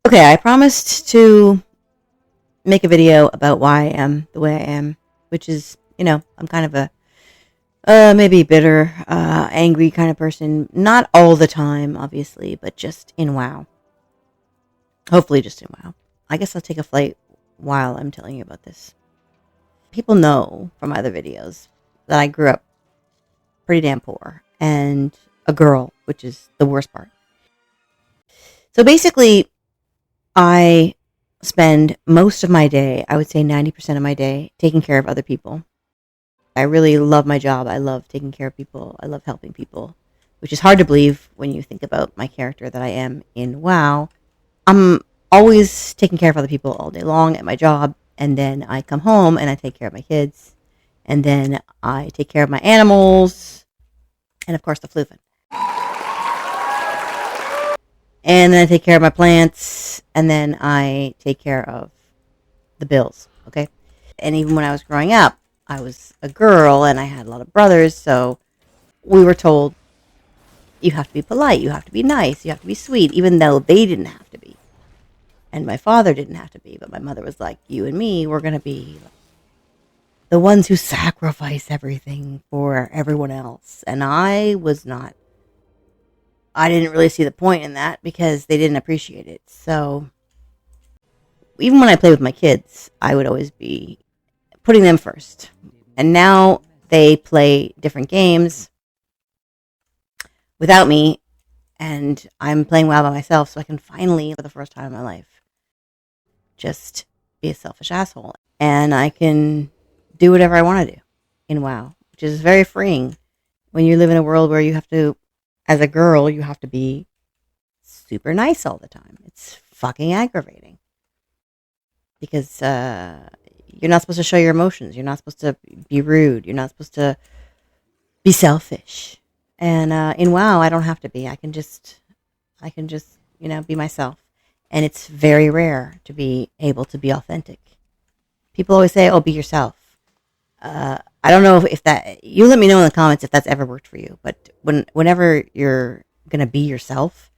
Okay, I promised to make a video about why I am the way I am, which is, I'm kind of a maybe bitter, angry kind of person. Not all the time, obviously, but just in WoW. Hopefully just in WoW. I guess I'll take a flight while I'm telling you about this. People know from my other videos that I grew up pretty damn poor and a girl, which is the worst part. So basically, I spend most of my day, I would say 90% of my day, taking care of other people. I really love my job. I love taking care of people. I love helping people, which is hard to believe when you think about my character that I am in WoW. I'm always taking care of other people all day long at my job, and then I come home and I take care of my kids, and then I take care of my animals, and of course the floofen. And then I take care of my plants, and then I take care of the bills, okay? And even when I was growing up, I was a girl, and I had a lot of brothers, so we were told, you have to be polite, you have to be nice, you have to be sweet, even though they didn't have to be. And my father didn't have to be, but my mother was like, you and me, we're going to be the ones who sacrifice everything for everyone else. And I didn't really see the point in that because they didn't appreciate it. So even when I play with my kids, I would always be putting them first. And now they play different games without me, and I'm playing WoW by myself, so I can finally, for the first time in my life, just be a selfish asshole. And I can do whatever I want to do in WoW, which is very freeing when you live in a world where you have to, as a girl, you have to be super nice all the time. It's fucking aggravating. Because you're not supposed to show your emotions. You're not supposed to be rude. You're not supposed to be selfish. And in WoW, I don't have to be. I can just, be myself. And it's very rare to be able to be authentic. People always say, "Oh, be yourself." I don't know if that. You let me know in the comments if that's ever worked for you. But whenever you're gonna be yourself,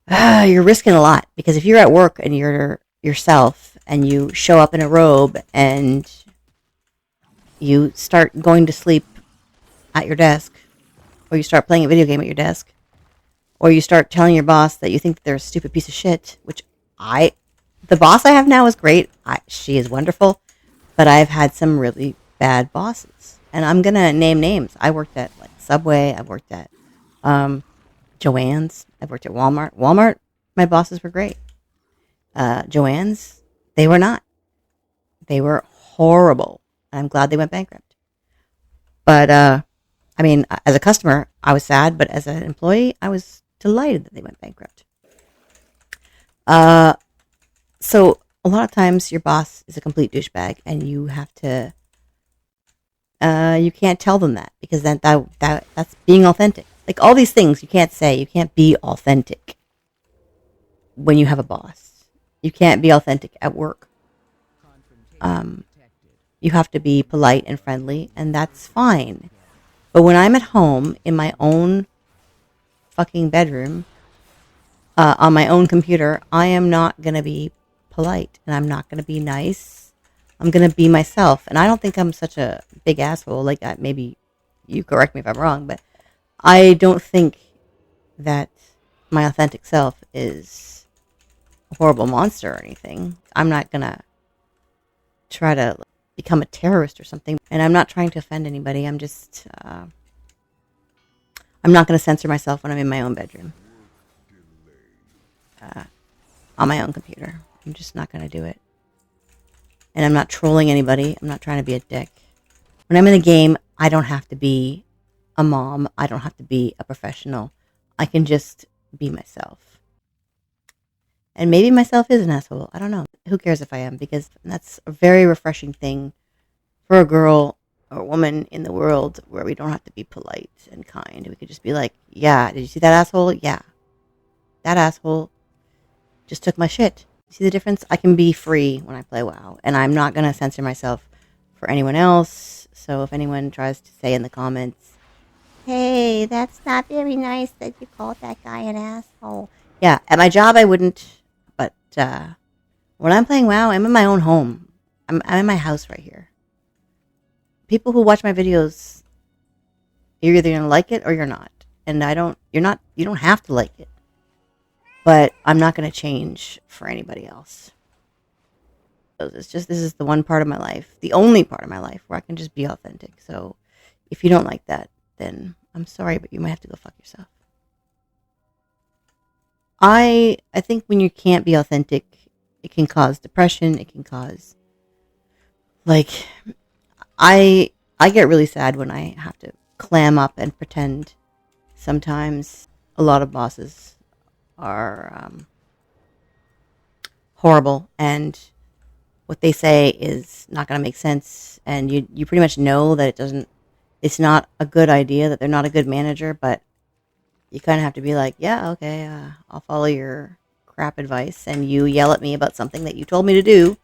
you're risking a lot, because if you're at work and you're yourself and you show up in a robe and you start going to sleep at your desk, or you start playing a video game at your desk, or you start telling your boss that you think that they're a stupid piece of shit, which the boss I have now is great. She is wonderful, but I've had some really bad bosses, and I'm gonna name names. I worked at Subway. I worked at Joann's. I worked at Walmart. Walmart, my bosses were great. Joann's, they were not. They were horrible. I'm glad they went bankrupt. But as a customer, I was sad, but as an employee, I was delighted that they went bankrupt. So a lot of times your boss is a complete douchebag, and you have to, you can't tell them that, because then that's being authentic. Like all these things you can't say. You can't be authentic when you have a boss. You can't be authentic at work. You have to be polite and friendly, and that's fine. But when I'm at home in my own fucking bedroom, on my own computer, I am not going to be polite, and I'm not going to be nice. I'm going to be myself. And I don't think I'm such a big asshole. Maybe you correct me if I'm wrong, but I don't think that my authentic self is a horrible monster or anything. I'm not going to try to become a terrorist or something. And I'm not trying to offend anybody. I'm just, I'm not going to censor myself when I'm in my own bedroom. On my own computer. I'm just not going to do it. And I'm not trolling anybody. I'm not trying to be a dick. When I'm in a game, I don't have to be a mom. I don't have to be a professional. I can just be myself. And maybe myself is an asshole. I don't know. Who cares if I am? Because that's a very refreshing thing for a girl or a woman in the world, where we don't have to be polite and kind. We could just be like, yeah, did you see that asshole? Yeah. That asshole just took my shit. See the difference? I can be free when I play WoW, and I'm not going to censor myself for anyone else. So if anyone tries to say in the comments, hey, that's not very nice that you called that guy an asshole. Yeah, at my job, I wouldn't when I'm playing WoW, I'm in my own home. I'm in my house right here. People who watch my videos, you're either gonna like it or you're not. And you don't have to like it. But I'm not gonna change for anybody else. It's just, this is the one part of my life, the only part of my life where I can just be authentic. So if you don't like that, then I'm sorry, but you might have to go fuck yourself. I think when you can't be authentic, it can cause depression. It can cause, like, I get really sad when I have to clam up and pretend. Sometimes a lot of bosses are horrible, and what they say is not going to make sense, and you pretty much know that it's not a good idea, that they're not a good manager, but you kind of have to be like, yeah, okay, I'll follow your crap advice, and you yell at me about something that you told me to do.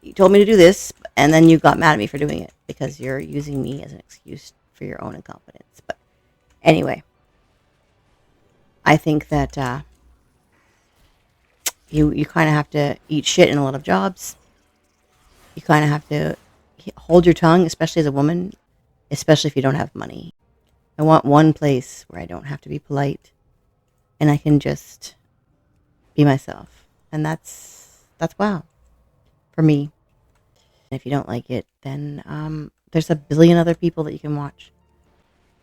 You told me to do this, and then you got mad at me for doing it because you're using me as an excuse for your own incompetence. But anyway, I think that you kind of have to eat shit in a lot of jobs. You kind of have to hold your tongue, especially as a woman, especially if you don't have money. I want one place where I don't have to be polite and I can just be myself. And that's WoW for me. And if you don't like it, then there's a billion other people that you can watch.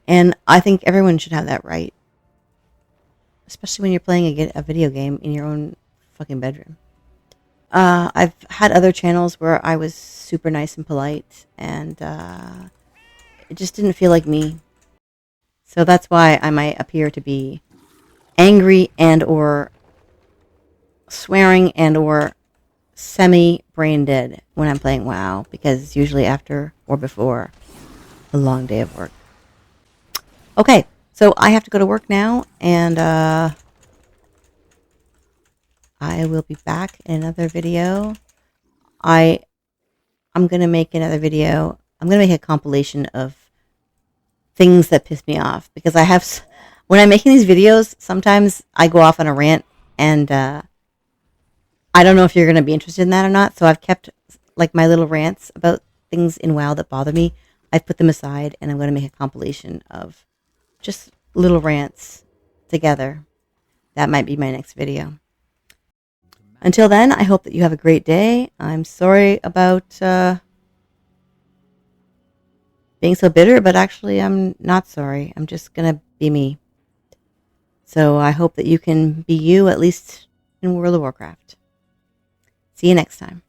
And I think everyone should have that right. Especially when you're playing a video game in your own fucking bedroom. I've had other channels where I was super nice and polite, and it just didn't feel like me. So that's why I might appear to be angry and or swearing and or semi-brain dead when I'm playing WoW, because it's usually after or before a long day of work. Okay, so I have to go to work now, and I will be back in another video. I'm going to make another video. I'm going to make a compilation of things that piss me off, because when I'm making these videos, sometimes I go off on a rant, and I don't know if you're going to be interested in that or not. So I've kept like my little rants about things in WoW that bother me. I've put them aside, and I'm going to make a compilation of just little rants together. That might be my next video. Until then, I hope that you have a great day. I'm sorry about being so bitter, but actually I'm not sorry. I'm just going to be me. So I hope that you can be you, at least in World of Warcraft. See you next time.